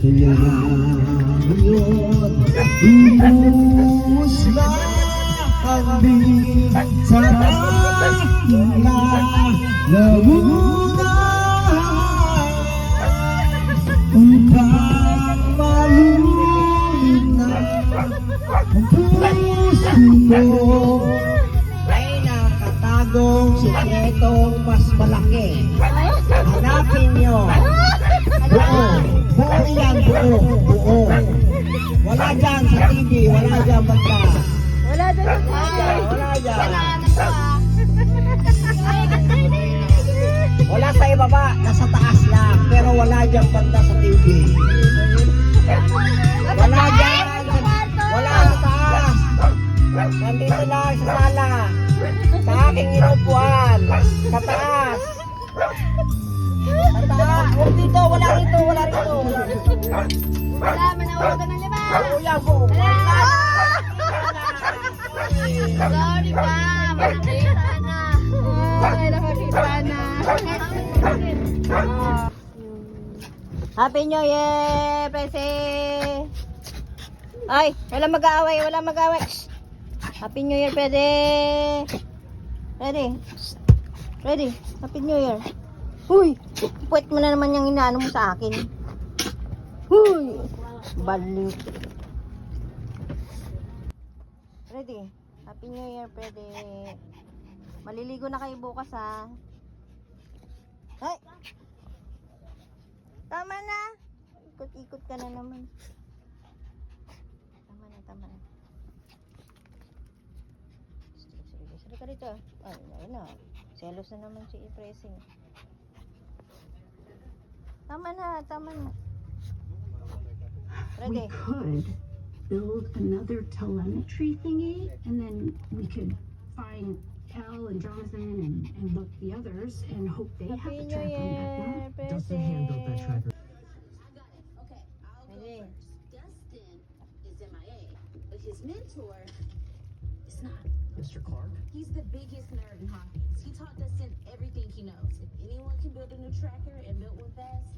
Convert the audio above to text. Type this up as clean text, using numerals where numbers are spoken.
Kaya ngayon, imus na ang binsarang na namuna upang malunan ang puso mo. May nakatagong sikretong mas malaki. Hanapin nyo. Buo. Buo yan, buo. Buo. Wala dyan sa TV, wala dyan banda. Wala doon sa TV. Wala dyan. Wala sa ibaba, nasa taas lang. Pero wala dyan banda sa TV. Wala dyan. Wala sa taas. Nandito lang sa sala. Sa aking inupuan. Sa taas. Sa taas. Huwag dito. Wala rito. Wala rito. Wala, manawagan ng lima. Kuya po. Sorry pa, makakita na. Ay, nakakita na. Happy New Year, Presi! Ay, wala mag-aaway, wala mag-aaway. Shh. Happy New Year, pwede. Ready? Ready? Happy New Year. Huy! Puwet mo na naman yung inaano mo sa akin. Huy! Baliw. Ready? Happy New Year, pwede. Maliligo na kayo bukas, ha? Ay! Tama na! Ikot-ikot ka na naman. Tama na, tama na. Sige ka rito. Ay, na. Selos na naman si i-pressing. Tama na, tama na. We Ready? could build another telemetry thingy, and then we could find Elle and Jonathan and look the others and hope they have Happy the New track on that Year, one. Dustin handled that tracker. Ready? Dustin is MIA, but his mentor is not. Mr. Clark? He's the biggest nerd in Hawkins. He taught Dustin everything he knows. If anyone can build a new tracker and build one fast,